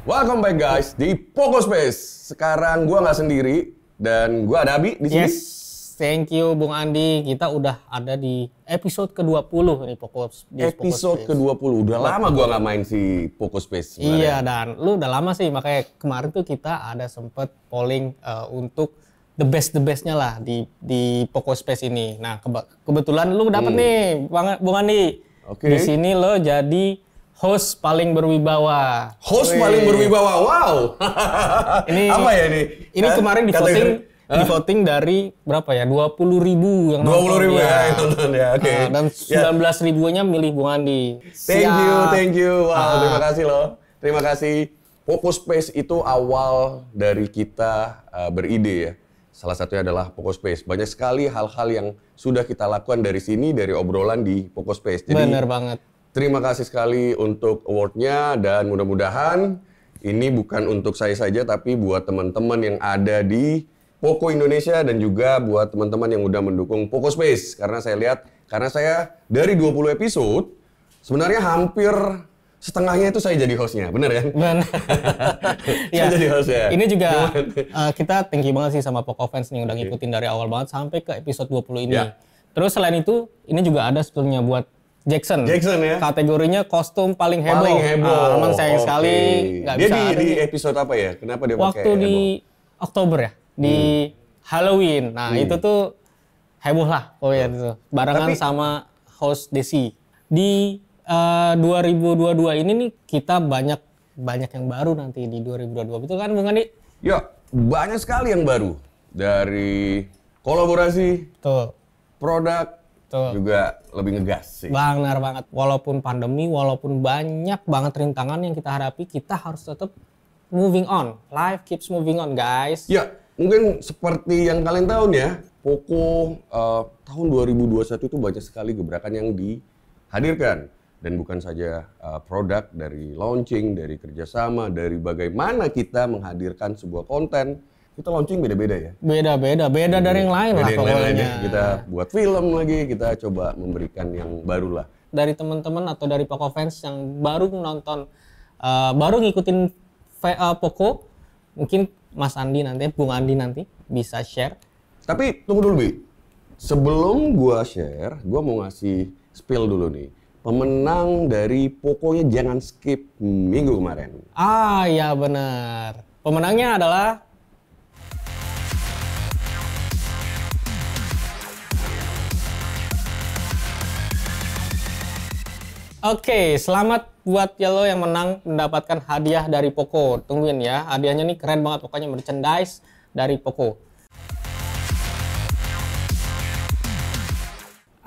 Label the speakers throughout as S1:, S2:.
S1: Welcome back guys di Poco Space. Sekarang gua nggak sendiri dan gua ada Abi di sini.
S2: Yes, thank you Bung Andi. Kita udah ada di episode ke-20 nih Poco Space.
S1: Episode ke-20. Udah lama gua nggak main si Poco Space sebenarnya.
S2: Iya, dan lu udah lama sih, makanya kemarin tuh kita ada sempet polling untuk the bestnya lah di Poco Space ini. Nah, kebetulan lu dapet nih Bung Andi.
S1: Oke.
S2: Di sini lo jadi host paling berwibawa.
S1: Host paling berwibawa, wow.
S2: Ini
S1: apa ya ini?
S2: Ini kemarin di voting dari berapa ya? 20.000 yang
S1: 20.000 yang nonton ya, oke.
S2: Dan 19.000-nya milih Bung Andi.
S1: Thank you. Wow, terima kasih loh. Terima kasih. Poco Space itu awal dari kita beride ya. Salah satunya adalah Poco Space. Banyak sekali hal-hal yang sudah kita lakukan dari sini, dari obrolan di Poco Space. Jadi,
S2: bener banget.
S1: Terima kasih sekali untuk award-nya dan mudah-mudahan ini bukan untuk saya saja tapi buat teman-teman yang ada di Poco Indonesia dan juga buat teman-teman yang udah mendukung Poco Space. Karena saya dari 20 episode sebenarnya hampir setengahnya itu saya jadi hostnya, bener kan?
S2: Bener.
S1: Saya jadi hostnya.
S2: Ini juga kita thank you banget sih sama Poco fans nih udah ngikutin dari awal banget sampai ke episode 20 ini.
S1: Ya.
S2: Terus selain itu, ini juga ada sebetulnya buat Jackson
S1: ya.
S2: Kategorinya kostum paling heboh. Memang sayang sekali nggak bisa
S1: dia
S2: ada.
S1: Di episode apa ya? Kenapa dia pakai
S2: waktu di
S1: heboh?
S2: Oktober ya, di Halloween. Nah, itu tuh heboh lah pokoknya itu. Barengan sama host Desi. Di 2022 ini nih kita banyak yang baru nanti di 2022. Betul kan Bung Andi?
S1: Ya, banyak sekali yang baru. Dari kolaborasi, produk, juga lebih ngegas sih.
S2: Benar banget. Walaupun pandemi, walaupun banyak banget rintangan yang kita hadapi, kita harus tetap moving on. Life keeps moving on, guys.
S1: Ya, mungkin seperti yang kalian tahu ya, Poco tahun 2021 itu banyak sekali gebrakan yang dihadirkan. Dan bukan saja produk dari launching, dari kerjasama, dari bagaimana kita menghadirkan sebuah konten. Kita launching beda-beda ya.
S2: Beda dari yang lain lah pokoknya.
S1: Kita buat film lagi, kita coba memberikan yang baru lah.
S2: Dari teman-teman atau dari Poco fans yang baru nonton, baru ngikutin Poco, mungkin Mas Andi nanti, Bung Andi nanti bisa share.
S1: Tapi tunggu dulu Bi, sebelum gua share, gua mau ngasih spill dulu nih. Pemenang dari Poconya Jangan Skip minggu kemarin.
S2: Ah ya benar. Pemenangnya adalah Oke, selamat buat lo yang menang mendapatkan hadiah dari Poco. Tungguin ya, hadiahnya nih keren banget pokoknya merchandise dari Poco.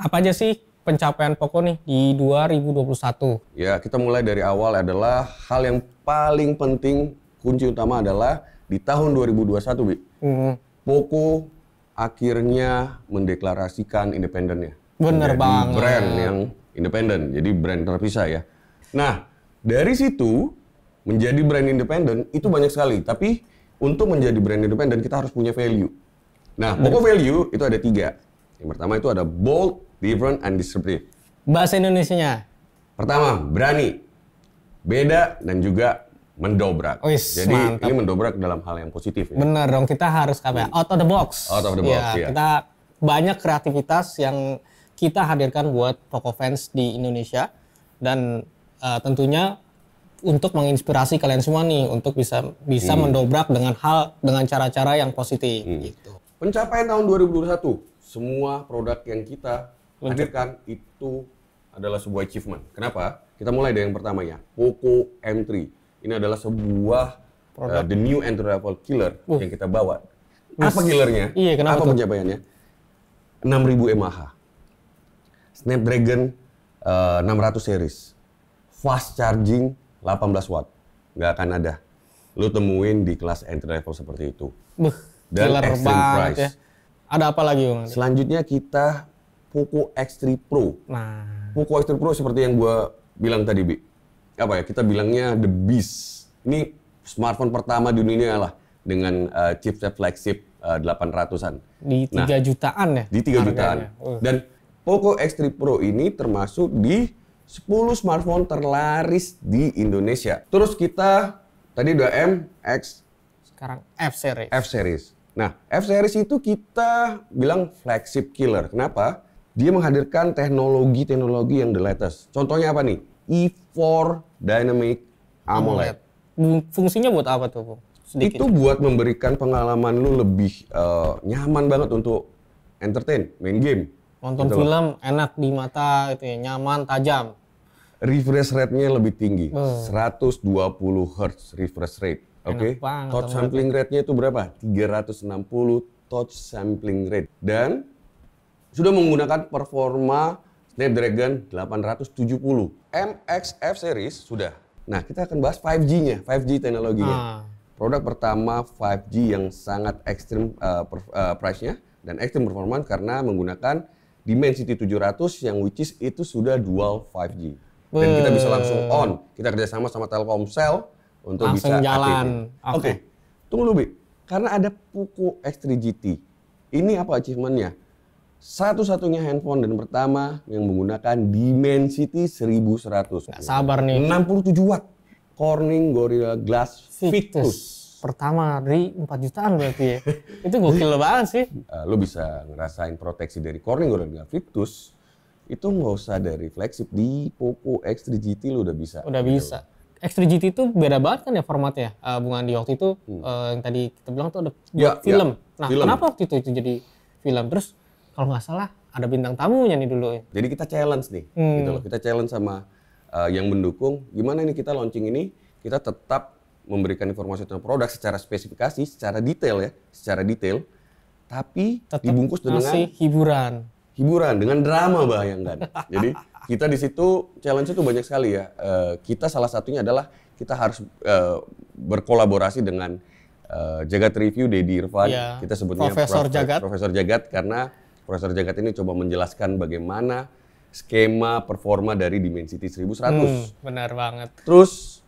S2: Apa aja sih pencapaian Poco nih di 2021?
S1: Ya, kita mulai dari awal adalah hal yang paling penting, kunci utama adalah di tahun 2021, Bi. Poco akhirnya mendeklarasikan independennya.
S2: Bener banget.
S1: Brand yang independen, jadi brand terpisah ya. Nah, dari situ menjadi brand independen itu banyak sekali. Tapi untuk menjadi brand independen kita harus punya value. Nah, Poco value itu ada 3. Yang pertama itu ada bold, different, and disruptive.
S2: Bahasa Indonesianya?
S1: Pertama, berani, beda, dan juga mendobrak. Jadi
S2: mantap.
S1: ini mendobrak dalam hal yang positif. Ya?
S2: Bener dong, kita harus out of the box.
S1: Out of the box, ya.
S2: Kita banyak kreativitas yang kita hadirkan buat Poco fans di Indonesia. Dan tentunya untuk menginspirasi kalian semua nih untuk bisa mendobrak dengan cara-cara yang positif. Gitu.
S1: Pencapaian tahun 2021, semua produk yang kita hadirkan itu adalah sebuah achievement. Kenapa? Kita mulai dari yang pertamanya, Poco M3. Ini adalah sebuah the new entry-level killer yang kita bawa. Apa killernya?
S2: Iya, kenapa
S1: apa pencapaiannya? 6.000 mAh. Snapdragon 600 series. Fast charging 18 watt. Nggak akan ada. Lu temuin di kelas entry-level seperti itu. Dan extreme price.
S2: Ya. Ada apa lagi, Bang?
S1: Selanjutnya kita Poco X3 Pro.
S2: Nah,
S1: Poco X3 Pro seperti yang gua bilang tadi, Bi. Apa ya? Kita bilangnya the beast. Ini smartphone pertama di dunia lah dengan chipset flagship 800-an.
S2: Di 3 jutaan ya?
S1: Di 3 jutaan. Dan Poco X3 Pro ini termasuk di 10 smartphone terlaris di Indonesia. Terus kita Tadi udah M, X,
S2: Sekarang F series.
S1: F series. Nah, F series itu kita bilang flagship killer. Kenapa? Dia menghadirkan teknologi-teknologi yang the latest. Contohnya apa nih? E4 Dynamic AMOLED.
S2: Fungsinya buat apa tuh, Bung? Sedikit.
S1: Itu buat memberikan pengalaman lu lebih nyaman banget untuk entertain, main game.
S2: Nonton
S1: Gitu loh.
S2: film enak di mata, itu ya, nyaman, tajam.
S1: Refresh rate-nya lebih tinggi, 120 Hz refresh rate. Oke,
S2: banget,
S1: touch sampling rate-nya itu berapa? 360 touch sampling rate. Dan sudah menggunakan performa Snapdragon 870. MXF series sudah. Nah, kita akan bahas 5G-nya, 5G teknologinya. Produk pertama 5G yang sangat ekstrim price-nya dan ekstrim performance karena menggunakan Dimensity 700 yang which is itu sudah dual 5G. Dan kita bisa langsung on. Kita kerjasama sama Telkomsel untuk
S2: Langsung
S1: bisa
S2: jalan.
S1: aktifin. Oke, tunggu dulu Bi. Karena ada Poco X3 GT. Ini apa achievement-nya? Satu-satunya handphone dan pertama yang menggunakan Dimensity 1100.
S2: Nggak sabar nih.
S1: 67 watt. Corning Gorilla Glass Victus.
S2: Pertama dari 4 jutaan berarti ya. Itu gokil banget sih.
S1: Lo bisa ngerasain proteksi dari Corning Gorilla Glass Victus. Itu nggak usah dari flagship, di Poco X3 GT lo udah bisa.
S2: Udah bisa. X3 GT itu beda banget kan ya formatnya, Bung Andi. Waktu itu yang tadi kita bilang tuh ada buat film. Nah,
S1: film.
S2: kenapa waktu itu jadi film? Terus kalau nggak salah ada bintang tamunya nih dulu.
S1: Jadi kita challenge nih, gitu loh. Kita challenge sama yang mendukung. Gimana nih kita launching ini, kita tetap memberikan informasi tentang produk secara spesifikasi, secara detail ya, tapi
S2: Tetap
S1: dibungkus dengan
S2: ngasih hiburan
S1: dengan drama, bayangkan. Jadi kita di situ challenge itu banyak sekali ya. Kita salah satunya adalah kita harus berkolaborasi dengan Jagat Review, Dedi Irfan.
S2: Ya,
S1: Kita sebutnya
S2: Profesor Jagat.
S1: Profesor Jagat karena Profesor Jagat ini coba menjelaskan bagaimana skema performa dari Dimensity 1100.
S2: Benar banget.
S1: Terus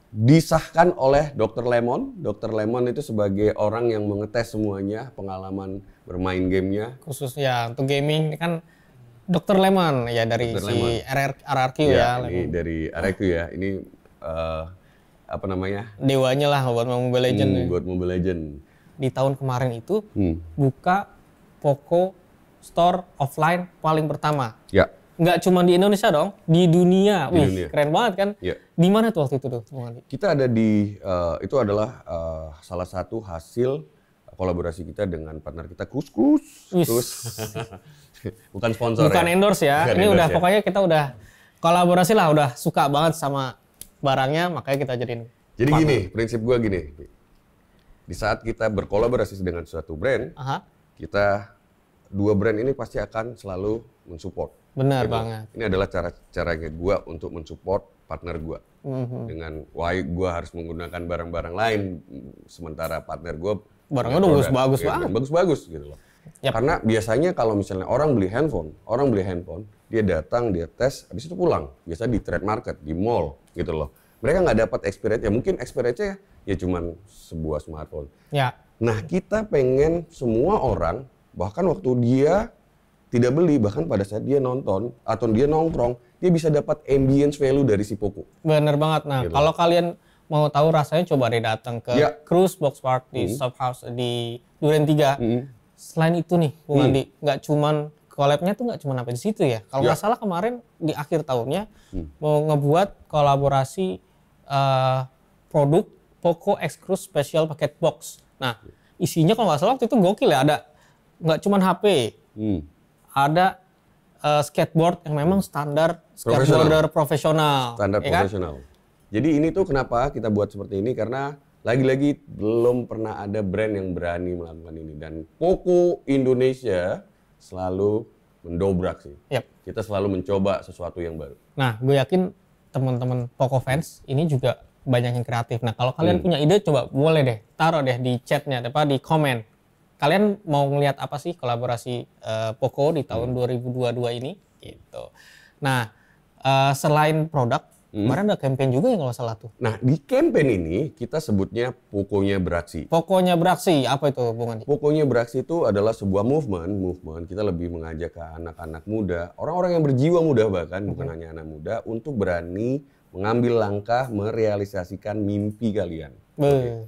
S1: disahkan oleh Dr. Lemon. Dr. Lemon itu sebagai orang yang mengetes semuanya, pengalaman bermain gamenya.
S2: Khusus ya untuk gaming ini kan Dr. Lemon ya dari
S1: Dr.
S2: si
S1: Lemon.
S2: RRQ ya.
S1: Ini dari RRQ ya. Ini apa namanya?
S2: Dewanya lah buat Mobile Legends. Ya.
S1: Buat Mobile Legend.
S2: Di tahun kemarin itu buka Poco Store offline paling pertama.
S1: Ya.
S2: Nggak cuma di Indonesia dong, di dunia.
S1: Di
S2: Wih,
S1: dunia.
S2: keren banget kan?
S1: Ya.
S2: Di mana tuh waktu itu tuh, Bung Andi?
S1: Kita ada di itu adalah salah satu hasil kolaborasi kita dengan partner kita Kus. Bukan sponsor
S2: Bukan
S1: ya.
S2: endorse ya.
S1: Bukan
S2: Ini
S1: endorse
S2: udah
S1: ya.
S2: pokoknya kita udah kolaborasi lah, udah suka banget sama barangnya, makanya kita jadiin.
S1: Jadi gini, prinsip gua gini. Di saat kita berkolaborasi dengan suatu brand, kita dua brand ini pasti akan selalu mensupport.
S2: Benar banget.
S1: Ini adalah caranya gua untuk mensupport partner gua. Dengan why gua harus menggunakan barang-barang lain sementara partner gua
S2: Barangnya udah bagus-bagus banget.
S1: Bagus-bagus gitu loh.
S2: Yap.
S1: Karena biasanya kalau misalnya orang beli handphone, dia datang, dia tes, habis itu pulang. Biasa di trade market, di mall gitu loh. Mereka nggak dapat experience, ya mungkin experience-nya ya cuman sebuah smartphone.
S2: Ya.
S1: Nah, kita pengen semua orang, bahkan waktu dia tidak beli, bahkan pada saat dia nonton atau dia nongkrong, dia bisa dapat ambience value dari si Poco.
S2: Bener banget. Nah,
S1: Gitu.
S2: kalau kalian mau tahu rasanya, coba deh datang ke
S1: Ya.
S2: Cruise Box Park di Shop House di Duren 3. Selain itu nih, Bung Andi, nggak cuman collab-nya tuh nggak cuman sampai di situ ya. Kalau nggak salah kemarin di akhir tahunnya mau ngebuat kolaborasi produk Poco X Cruise Special Packet Box. Nah, isinya kalau nggak salah waktu itu gokil ya. Ada nggak cuman HP, ada skateboard yang memang standar skateboarder profesional.
S1: Standar
S2: ya kan?
S1: profesional. Jadi ini tuh kenapa kita buat seperti ini, karena lagi-lagi belum pernah ada brand yang berani melakukan ini. Dan Poco Indonesia selalu mendobrak sih.
S2: Yap.
S1: Kita selalu mencoba sesuatu yang baru.
S2: Nah, gue yakin teman-teman Poco fans ini juga banyak yang kreatif. Nah, kalau kalian punya ide, coba boleh deh taruh deh di chatnya, di komen. Kalian mau ngelihat apa sih kolaborasi Poco di tahun 2022 ini? Gitu. Nah, selain produk, kemarin ada campaign juga yang kalau salah tuh.
S1: Nah, di campaign ini kita sebutnya Poconya Beraksi.
S2: Poconya Beraksi, apa itu Bung Andi?
S1: Poconya Beraksi itu adalah sebuah movement. Kita lebih mengajak ke anak-anak muda, orang-orang yang berjiwa muda bahkan, bukan hanya anak muda, untuk berani mengambil langkah merealisasikan mimpi kalian.
S2: Be.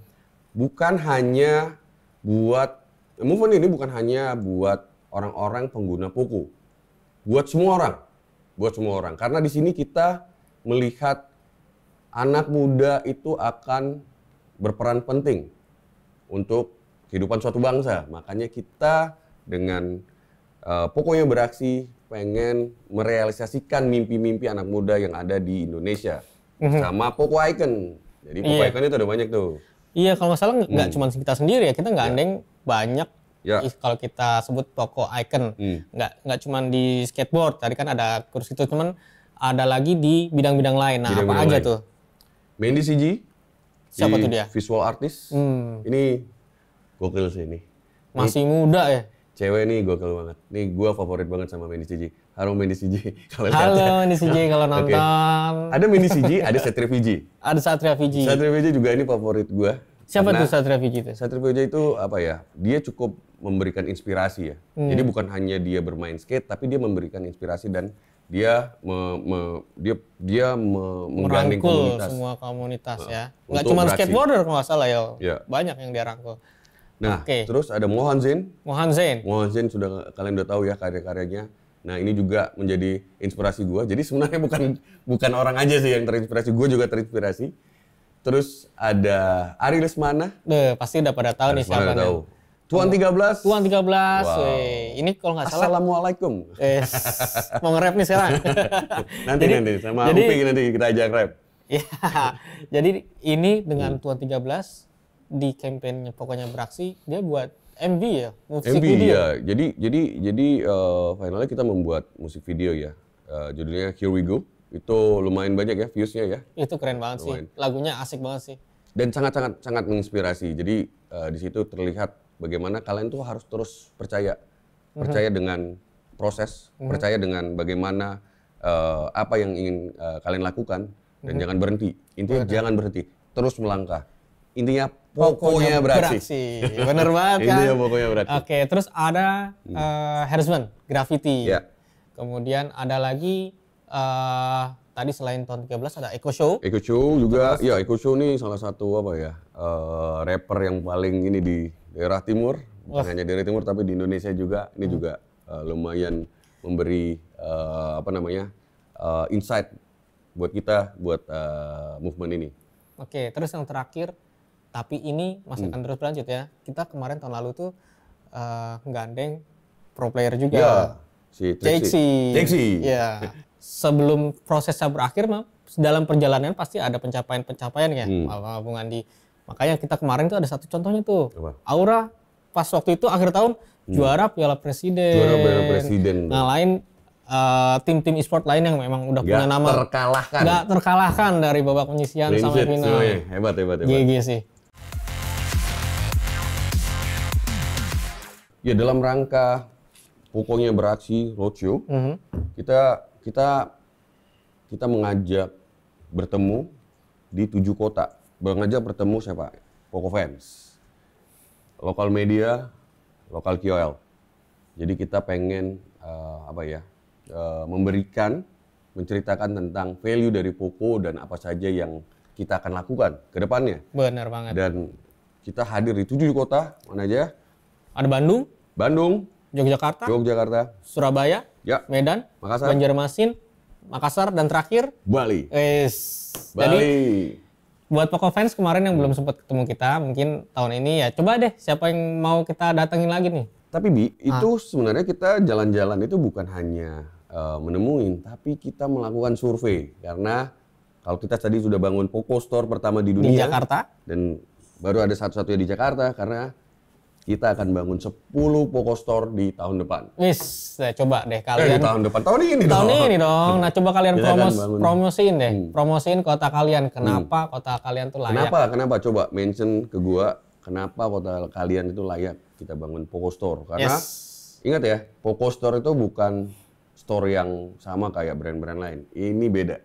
S1: Bukan hanya buat Move On ini bukan hanya buat orang-orang pengguna Poco. Buat semua orang. Buat semua orang. Karena di sini kita melihat anak muda itu akan berperan penting untuk kehidupan suatu bangsa. Makanya kita dengan Poconya Beraksi pengen merealisasikan mimpi-mimpi anak muda yang ada di Indonesia. Sama Poco Icon. Jadi Poco Icon itu ada banyak tuh.
S2: Iya, kalau nggak salah nggak cuma kita sendiri ya, kita gandeng banyak.
S1: Ya.
S2: Kalau kita sebut Poco Icon, nggak cuma di skateboard. Tadi kan ada kursi itu, cuman ada lagi di bidang-bidang lain. Nah, apa aja tuh?
S1: Mandy CG.
S2: Siapa tuh dia?
S1: Visual artist. Ini gokil sih ini.
S2: Masih muda ya?
S1: Cewek nih gokil banget. Nih gua favorit banget sama Mandy CG. Halo Mandy CG.
S2: Halo Mandy CG kalau nonton.
S1: Ada Mandy CG, ada Satria Fiji.
S2: Ada Satria Fiji.
S1: Satria Fiji juga ini favorit gua.
S2: Siapa tuh Satria Fiji itu?
S1: Satria Fiji itu apa ya? Dia cukup memberikan inspirasi ya. Jadi bukan hanya dia bermain skate, tapi dia memberikan inspirasi dan dia menggandeng
S2: merangkul
S1: komunitas.
S2: semua komunitas ya. Nggak cuma skateboarder kalau nggak salah ya. Banyak yang dia rangkul.
S1: Nah, terus ada Mohan Zain.
S2: Mohan Zain
S1: Kalian udah tahu ya karya-karyanya. Nah, ini juga menjadi inspirasi gue. Jadi sebenarnya bukan orang aja sih yang terinspirasi, gue juga terinspirasi. Terus ada Ari Lesmana.
S2: Pasti udah pada tahu nih siapa nih.
S1: Tuan 13.
S2: Tuan 13.
S1: Wow.
S2: Ini kalau nggak salah.
S1: Assalamualaikum.
S2: Mau nge-rap nih sekarang.
S1: nanti sama Upik nanti kita ajak rap.
S2: Iya. Jadi ini dengan Tuan 13 di kampanyenya Pokoknya Beraksi, dia buat MV ya, musik video.
S1: Ya. Jadi finalnya kita membuat musik video ya. Judulnya Here We Go. Itu lumayan banyak ya viewsnya ya.
S2: Itu keren banget sih. Lagunya asik banget sih.
S1: Dan sangat menginspirasi. Jadi di situ terlihat bagaimana kalian tuh harus terus percaya dengan proses, percaya dengan bagaimana apa yang ingin kalian lakukan dan jangan berhenti. Intinya jangan berhenti, terus melangkah. Intinya Pokoknya Beraksi.
S2: Bener banget kan?
S1: Intinya Pokoknya Beraksi.
S2: Oke, terus ada Harassment, Graffiti.
S1: Ya.
S2: Kemudian ada lagi tadi selain tahun 13 ada Eko Show.
S1: Eko Show juga, ya Eko Show ini salah satu apa ya, rapper yang paling ini di daerah timur. Bukan hanya daerah timur tapi di Indonesia juga. Ini juga lumayan memberi insight buat kita, buat movement ini.
S2: Oke, terus yang terakhir, tapi ini masih akan terus berlanjut ya. Kita kemarin tahun lalu tuh gandeng pro player juga.
S1: Ya, si
S2: Trixie. Ya. Sebelum prosesnya berakhir, dalam perjalanan pasti ada pencapaian-pencapaian ya, Bung Andi. Makanya kita kemarin tuh ada satu contohnya tuh.
S1: Apa?
S2: Aura pas waktu itu akhir tahun juara Piala Presiden.
S1: Juara Piala Presiden.
S2: Nah, lain tim-tim e-sport lain yang memang udah punya nama nggak terkalahkan dari babak penyisihan sampai final.
S1: Hebat.
S2: GG sih.
S1: Ya dalam rangka Pokoknya Beraksi roadshow, kita mengajak bertemu di 7 kota. Mengajak bertemu siapa? Poco fans, lokal media, lokal KOL. Jadi kita pengen menceritakan tentang value dari Poco dan apa saja yang kita akan lakukan ke depannya.
S2: Benar banget.
S1: Dan kita hadir di 7 kota, mana aja?
S2: Ada Bandung, Yogyakarta, Surabaya, Medan, Banjarmasin, Makassar, dan terakhir
S1: Bali.
S2: Bali.
S1: Jadi
S2: buat Poco fans kemarin yang belum sempat ketemu kita, mungkin tahun ini ya coba deh siapa yang mau kita datengin lagi nih.
S1: Tapi itu sebenarnya kita jalan-jalan itu bukan hanya menemuin, tapi kita melakukan survei. Karena kalau kita tadi sudah bangun Poco Store pertama di dunia.
S2: Di Jakarta.
S1: Dan baru ada satu-satunya di Jakarta karena kita akan bangun 10 Poco Store di tahun depan.
S2: Coba deh kalian.
S1: Di tahun depan, tahun ini dong.
S2: Nah coba kalian promosiin deh. Promosiin kota kalian. Kenapa kota kalian tuh layak?
S1: Kenapa? Coba mention ke gua. Kenapa kota kalian itu layak kita bangun Poco Store? Karena ingat ya, Poco Store itu bukan store yang sama kayak brand-brand lain. Ini beda.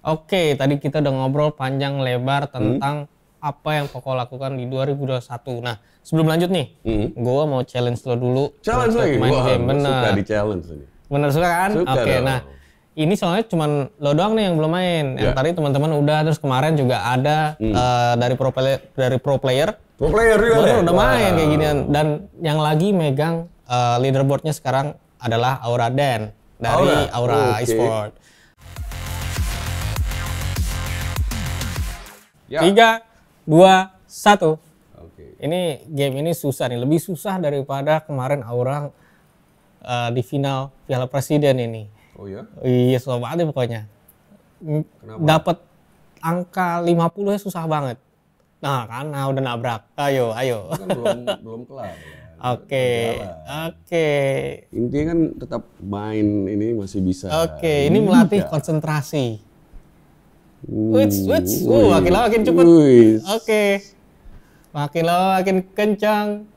S2: Oke, tadi kita udah ngobrol panjang lebar tentang apa yang Poco lakukan di 2021. Nah, sebelum lanjut nih, gue mau challenge lo dulu.
S1: Challenge lagi?
S2: Main game, bener.
S1: Suka di challenge ini.
S2: Bener suka kan?
S1: Suka
S2: Oke,
S1: dong.
S2: nah ini soalnya cuman lo doang nih yang belum main. Yang tadi teman-teman udah, terus kemarin juga ada dari pro player,
S1: Pro player juga
S2: baru
S1: deh.
S2: udah main kayak gini. Dan yang lagi megang leaderboardnya sekarang adalah Aura Dan dari Aura
S1: Oke.
S2: Esport.
S1: Ya.
S2: 3, 2, 1.
S1: Oke.
S2: Ini game ini susah nih, lebih susah daripada kemarin Aura di final Piala Presiden ini.
S1: Oh ya?
S2: Iya, susah banget deh pokoknya. Dapat angka 50 ya susah banget. Nah, kan udah nabrak. Ayo.
S1: Kan belum kelar ya.
S2: Oke.
S1: Intinya kan tetap main ini masih bisa.
S2: Oke, ini melatih konsentrasi. Wits. Makin lama makin cepet.
S1: Wis.
S2: Oke. Makin lama makin kencang.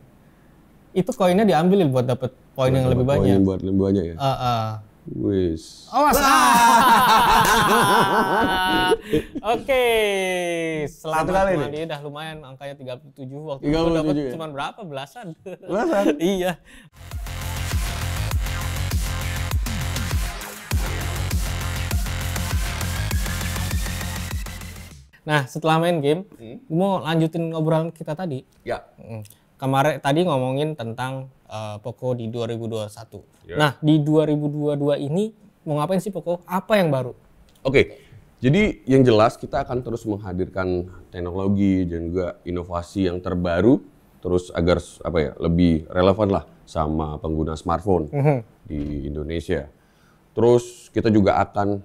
S2: Itu koinnya diambil buat dapat poin yang lebih banyak.
S1: Poin buat lebih banyak ya. Wis.
S2: Awas. Oke. Selamat
S1: Satu kali
S2: Mandi, udah lumayan angkanya 37. Waktu
S1: 37
S2: itu dapat
S1: ya?
S2: cuma berapa? Belasan.
S1: Belasan?
S2: Iya. Nah, setelah main game, gue mau lanjutin ngobrolan kita tadi.
S1: Ya.
S2: Kemarin tadi ngomongin tentang Poco di 2021.
S1: Ya.
S2: Nah, di 2022 ini mau ngapain sih Poco? Apa yang baru?
S1: Oke. Jadi yang jelas kita akan terus menghadirkan teknologi dan juga inovasi yang terbaru terus agar lebih relevan lah sama pengguna smartphone di Indonesia. Terus kita juga akan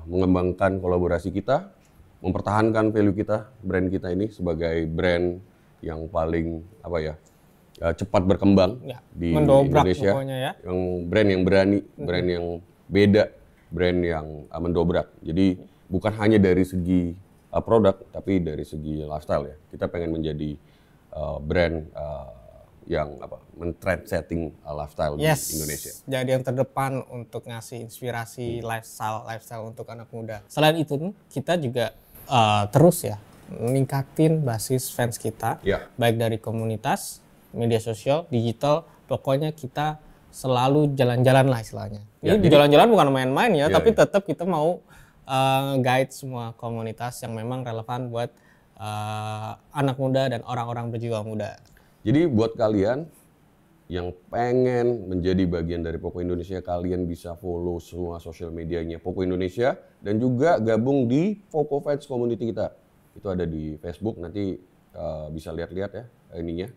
S1: mengembangkan kolaborasi kita, mempertahankan value kita, brand kita ini sebagai brand yang paling cepat berkembang di
S2: mendobrak
S1: Indonesia.
S2: pokoknya ya.
S1: Yang brand yang berani, brand yang beda, brand yang mendobrak. Jadi bukan hanya dari segi produk, tapi dari segi lifestyle ya. Kita pengen menjadi brand yang men-trendsetting lifestyle di Indonesia.
S2: Jadi yang terdepan untuk ngasih inspirasi lifestyle untuk anak muda. Selain itu, kita juga terus ya meningkatin basis fans kita, baik dari komunitas, media sosial, digital. Pokoknya kita selalu jalan-jalan lah istilahnya. Ini jalan-jalan bukan main-main ya, tapi tetap kita mau guide semua komunitas yang memang relevan buat anak muda dan orang-orang berjiwa muda.
S1: Jadi buat kalian yang pengen menjadi bagian dari Poco Indonesia, kalian bisa follow semua sosial medianya Poco Indonesia dan juga gabung di Poco Fans Community kita. Itu ada di Facebook, nanti bisa lihat-lihat ya ininya,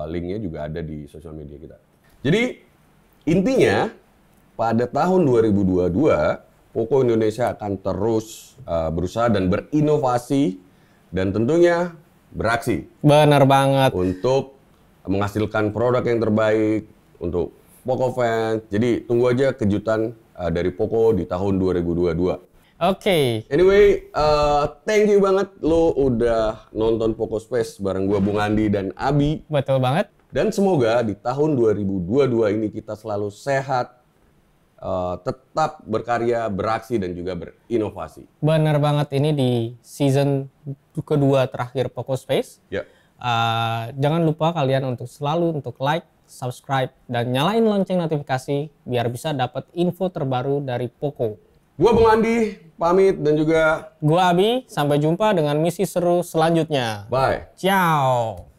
S1: linknya juga ada di sosial media kita. Jadi intinya pada tahun 2022 Poco Indonesia akan terus berusaha dan berinovasi dan tentunya beraksi.
S2: Benar banget.
S1: Untuk menghasilkan produk yang terbaik untuk Poco Fans. Jadi tunggu aja kejutan dari Poco di tahun 2022.
S2: Oke.
S1: Anyway, thank you banget lo udah nonton Poco Space bareng gua Bung Andi dan Abi.
S2: Betul banget.
S1: Dan semoga di tahun 2022 ini kita selalu sehat, tetap berkarya, beraksi, dan juga berinovasi.
S2: Benar banget, ini di season kedua terakhir Poco Space.
S1: Ya.
S2: Jangan lupa kalian untuk selalu like, subscribe, dan nyalain lonceng notifikasi biar bisa dapat info terbaru dari Poco.
S1: Gua Bung Andi, pamit, dan juga
S2: Gua Abi, sampai jumpa dengan misi seru selanjutnya.
S1: bye.
S2: Ciao.